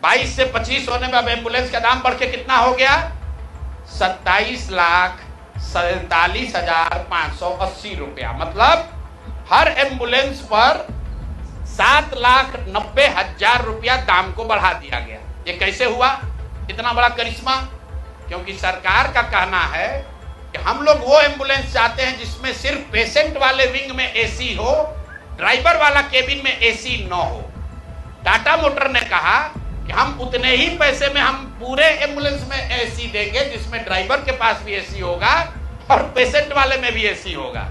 22 से 25 होने में अब एम्बुलेंस का दाम बढ़ के कितना हो गया? 27,47,580 रुपया। मतलब हर एम्बुलेंस पर 7,90,000 रुपया दाम को बढ़ा दिया गया। ये कैसे हुआ इतना बड़ा करिश्मा? क्योंकि सरकार का कहना है कि हम लोग वो एम्बुलेंस चाहते हैं जिसमें सिर्फ पेशेंट वाले विंग में एसी हो, ड्राइवर वाला केबिन में एसी न हो। टाटा मोटर ने कहा कि हम उतने ही पैसे में हम पूरे एम्बुलेंस में एसी देंगे जिसमें ड्राइवर के पास भी एसी होगा और पेशेंट वाले में भी एसी होगा।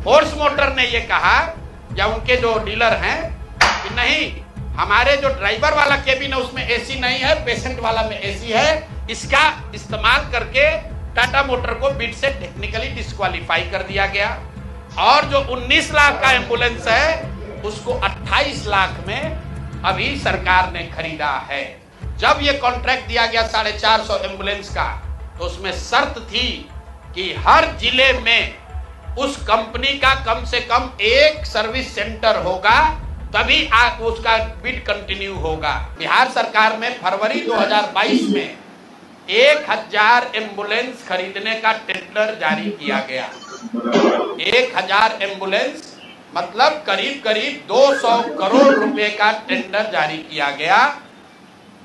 फोर्स मोटर ने ये कहा या उनके जो डीलर हैं कि नहीं, हमारे जो ड्राइवर वाला केबिन है उसमें एसी नहीं है, पेशेंट वाला में एसी है। इसका इस्तेमाल करके टाटा मोटर को बिड से टेक्निकली डिस्क्वालीफाई कर दिया गया और जो 19 लाख का एम्बुलेंस है उसको 28 लाख में अभी सरकार ने खरीदा है। जब ये कॉन्ट्रैक्ट दिया गया 450 एम्बुलेंस का, तो उसमें शर्त थी कि हर जिले में उस कंपनी का कम से कम एक सर्विस सेंटर होगा, तभी उसका बिड कंटिन्यू होगा। बिहार सरकार में फरवरी 2022 में 1000 एम्बुलेंस खरीदने का टेंडर जारी किया गया। 1000 एम्बुलेंस मतलब करीब करीब 200 करोड़ रुपए का टेंडर जारी किया गया।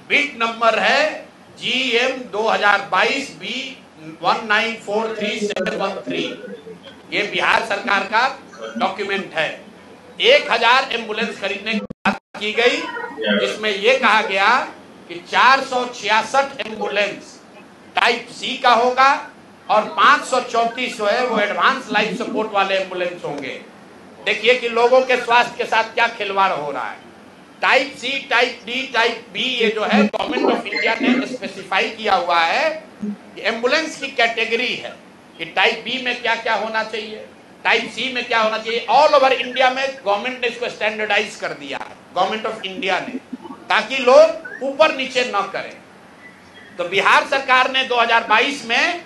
बिड नंबर है GM 2022 B1943713। ये बिहार सरकार का डॉक्यूमेंट है। 1000 एम्बुलेंस खरीदने की बात की गई, जिसमें यह कहा गया कि 466 एम्बुलेंस टाइप सी का होगा और 534 जो है वो एडवांस लाइफ सपोर्ट वाले एम्बुलेंस होंगे। देखिए कि लोगों के स्वास्थ्य के साथ क्या खिलवाड़ हो रहा है। Type C, type D, type B, ये जो है गवर्नमेंट ऑफ इंडिया ने स्पेसिफाई किया हुआ है कि एम्बुलेंस की कैटेगरी है कि टाइप बी में क्या क्या होना चाहिए, टाइप सी में क्या होना चाहिए। ऑल ओवर इंडिया में गवर्नमेंट ने इसको स्टैंडर्डाइज कर दिया है, गवर्नमेंट ऑफ इंडिया ने, ताकि लोग ऊपर नीचे न करें। तो बिहार सरकार ने 2022 में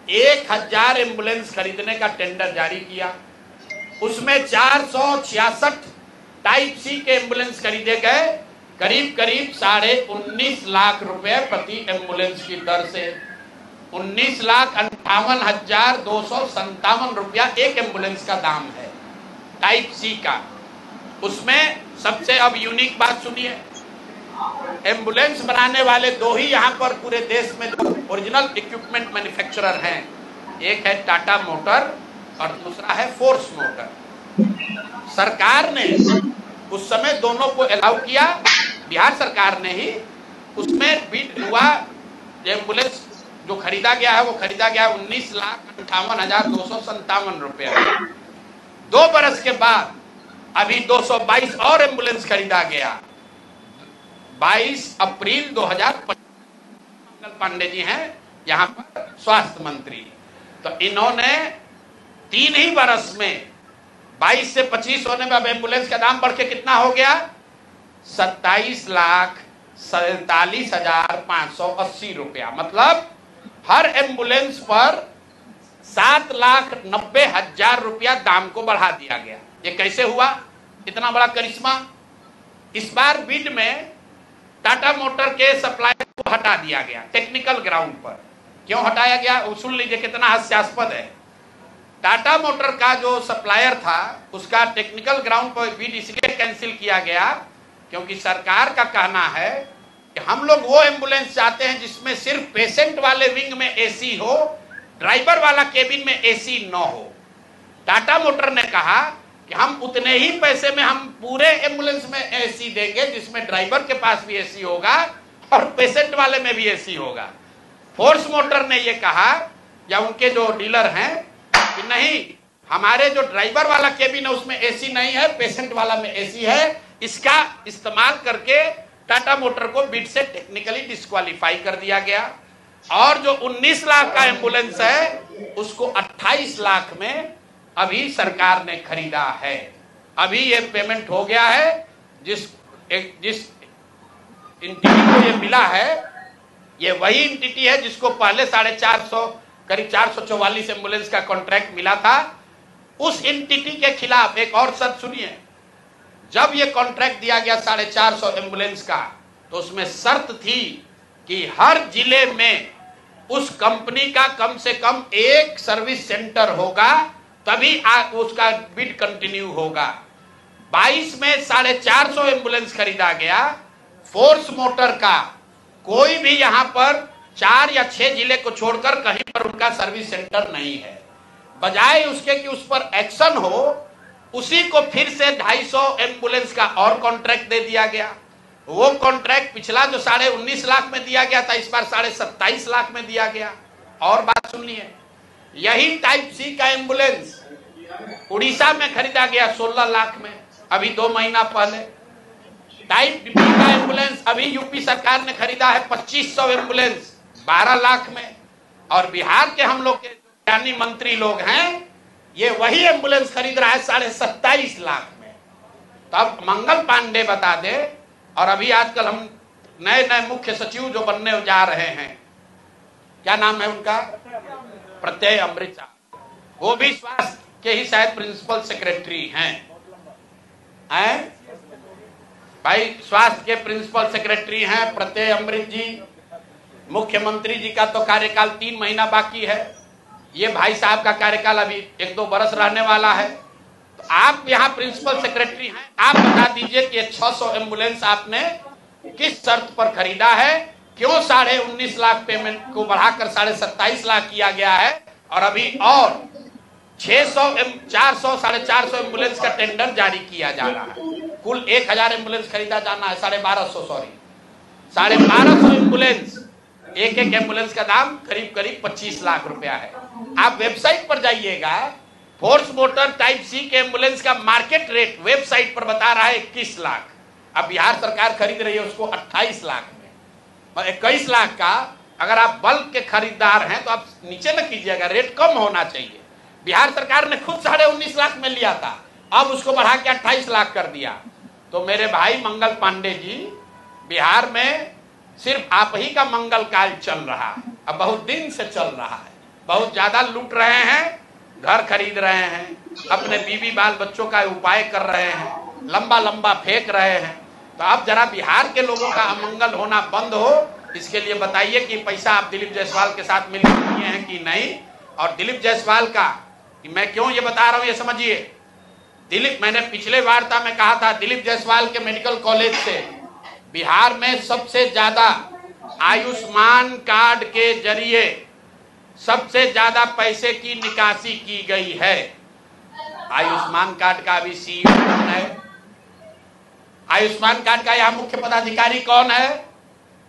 1000 एम्बुलेंस खरीदने का टेंडर जारी किया। उसमें 466 टाइप सी के एम्बुलेंस खरीदे गए, करीब करीब 19.5 लाख रुपए प्रति एम्बुलेंस की दर से। 19,58,257 रुपया एक एम्बुलेंस का दाम है टाइप सी का। उसमें सबसे अब यूनिक बात सुनिए, एम्बुलेंस बनाने वाले दो ही यहाँ पर पूरे देश में जो ओरिजिनल इक्विपमेंट मैन्युफैक्चरर हैं, एक है टाटा मोटर और दूसरा है फोर्स मोटर। सरकार ने उस समय दोनों को अलाउ किया, बिहार सरकार ने ही उसमें बिड हुआ। एम्बुलेंस जो खरीदा गया है वो खरीदा गया 19,58,257 रुपया। 2 बरस के बाद अभी 222 और एम्बुलेंस खरीदा गया। 22 अप्रैल 2025 मंगल पांडे जी हैं यहाँ पर स्वास्थ्य मंत्री, तो इन्होंने 3 ही बरस में 22 से 25 होने में अब एम्बुलेंस का दाम बढ़ के कितना हो गया? 27,47,580 रुपया। मतलब हर एम्बुलेंस पर 7,90,000 रुपया दाम को बढ़ा दिया गया। ये कैसे हुआ इतना बड़ा करिश्मा? इस बार बिड में टाटा मोटर के सप्लायर को हटा दिया गया टेक्निकल ग्राउंड पर। क्यों हटाया गया सुन लीजिए, कितना हास्यास्पद है। टाटा मोटर का जो सप्लायर था उसका टेक्निकल ग्राउंड पर बिड इसलिए कैंसिल किया गया क्योंकि सरकार का कहना है कि हम लोग वो एम्बुलेंस चाहते हैं जिसमें सिर्फ पेशेंट वाले विंग में एसी हो, ड्राइवर वाला केबिन में एसी न हो। टाटा मोटर ने कहा कि हम उतने ही पैसे में हम पूरे एम्बुलेंस में एसी देंगे जिसमें ड्राइवर के पास भी एसी होगा और पेशेंट वाले में भी एसी होगा। फोर्स मोटर ने यह कहा या उनके जो डीलर हैं कि नहीं, हमारे जो ड्राइवर वाला केबिन है उसमें एसी नहीं है, पेशेंट वाला में एसी है। इसका इस्तेमाल करके टाटा मोटर को बिड से टेक्निकली डिस्क्वालीफाई कर दिया गया और जो 19 लाख का एम्बुलेंस है उसको 28 लाख में अभी सरकार ने खरीदा है। अभी ये पेमेंट हो गया है। जिस एंटिटी को ये मिला है, ये वही एंटिटी है जिसको पहले 450 करीब 444 एम्बुलेंस का कॉन्ट्रैक्ट मिला था। उस एंटिटी के खिलाफ एक और शर्त सुनिए, जब ये कॉन्ट्रैक्ट दिया गया 450 एम्बुलेंस का, तो उसमें शर्त थी कि हर जिले में उस कंपनी का कम से कम एक सर्विस सेंटर होगा, तभी उसका बिड कंटिन्यू होगा। 22 में 450 एम्बुलेंस खरीदा गया। फोर्स मोटर का कोई भी यहां पर 4 या 6 जिले को छोड़कर कहीं पर उनका सर्विस सेंटर नहीं है। बजाय उसके कि उस पर एक्शन हो, उसी को फिर से 250 एम्बुलेंस का और कॉन्ट्रैक्ट दे दिया गया। वो कॉन्ट्रैक्ट पिछला जो 19.5 लाख में दिया गया था, इस बार 27.5 लाख में दिया गया। और बात सुनिए, यही टाइप सी का एम्बुलेंस उड़ीसा में खरीदा गया 16 लाख में, अभी 2 महीना पहले। टाइप बी का एम्बुलेंस अभी यूपी सरकार ने खरीदा है 2500 एम्बुलेंस 12 लाख में। और बिहार के हम लोग के ज्ञानी मंत्री लोग हैं, ये वही एम्बुलेंस खरीद रहा है 27.5 लाख में। तो अब मंगल पांडे बता दे। और अभी आजकल हम नए मुख्य सचिव जो बनने जा रहे हैं, क्या नाम है उनका, प्रत्यय अमृत साहब, वो भी स्वास्थ्य के ही शायद प्रिंसिपल सेक्रेटरी हैं। भाई स्वास्थ्य के प्रिंसिपल सेक्रेटरी हैं प्रत्यय अमृत जी। मुख्यमंत्री जी का तो कार्यकाल 3 महीना बाकी है। ये भाई साहब का कार्यकाल अभी 1-2 बरस रहने वाला है। तो आप यहाँ प्रिंसिपल सेक्रेटरी हैं, आप बता दीजिए कि 600 एम्बुलेंस आपने किस शर्त पर खरीदा है, क्यों 19.5 लाख पेमेंट को बढ़ाकर 27.5 लाख किया गया है, और अभी और 600 400 450 एम्बुलेंस का टेंडर जारी किया जा रहा है। कुल 1000 एम्बुलेंस खरीदा जाना है, 1250 एम्बुलेंस। एक एम्बुलेंस का दाम करीब 25 लाख रुपया है। आप वेबसाइट पर जाइएगा, फोर्स मोटर टाइप सी के एम्बुलेंस का मार्केट रेट वेबसाइट पर बता रहा है 21 लाख। अब बिहार सरकार खरीद रही है उसको 28 लाख में। और 21 लाख का अगर आप बल्क के खरीदार हैं तो आप नीचे न कीजिएगा, रेट कम होना चाहिए। बिहार सरकार ने खुद 19.5 लाख में लिया था, अब उसको बढ़ा के 28 लाख कर दिया। तो मेरे भाई मंगल पांडे जी, बिहार में सिर्फ आप ही का मंगल काल चल रहा है, अब बहुत दिन से चल रहा है। बहुत ज्यादा लूट रहे हैं, घर खरीद रहे हैं, अपने बीवी बाल बच्चों का उपाय कर रहे हैं, लंबा फेंक रहे हैं। तो अब जरा बिहार के लोगों का अमंगल होना बंद हो, इसके लिए बताइए कि पैसा आप दिलीप जायसवाल के साथ मिल किए हैं कि नहीं। और दिलीप जायसवाल का मैं क्यों ये बता रहा हूं ये समझिए। दिलीप, मैंने पिछले वार्ता में कहा था, दिलीप जायसवाल के मेडिकल कॉलेज से बिहार में सबसे ज्यादा आयुष्मान कार्ड के जरिए सबसे ज्यादा पैसे की निकासी की गई है। आयुष्मान कार्ड का अभी सीईओ कौन है? आयुष्मान कार्ड का यहाँ मुख्य पदाधिकारी कौन है?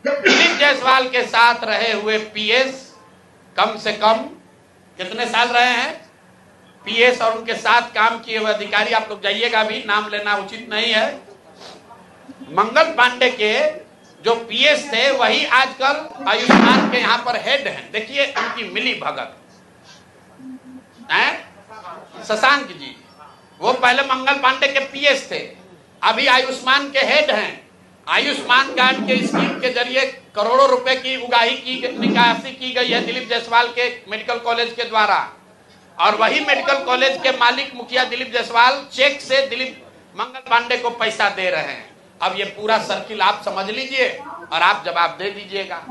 दिलीप जायसवाल के साथ रहे हुए पीएस, कम से कम कितने साल रहे हैं पीएस, और उनके साथ काम किए हुए अधिकारी। आप लोग जाइएगा, अभी नाम लेना उचित नहीं है। मंगल पांडे के जो पीएस थे वही आजकल आयुष्मान के यहाँ पर हेड हैं। देखिए उनकी मिली भगत है। शशांक जी, वो पहले मंगल पांडे के पीएस थे, अभी आयुष्मान के हेड हैं। आयुष्मान कार्ड के स्कीम के जरिए करोड़ों रुपए की उगाही की निकासी की गई है दिलीप जायसवाल के मेडिकल कॉलेज के द्वारा। और वही मेडिकल कॉलेज के मालिक मुखिया दिलीप जायसवाल चेक से दिलीप मंगल पांडे को पैसा दे रहे हैं। अब ये पूरा सर्किल आप समझ लीजिए और आप जवाब दे दीजिएगा।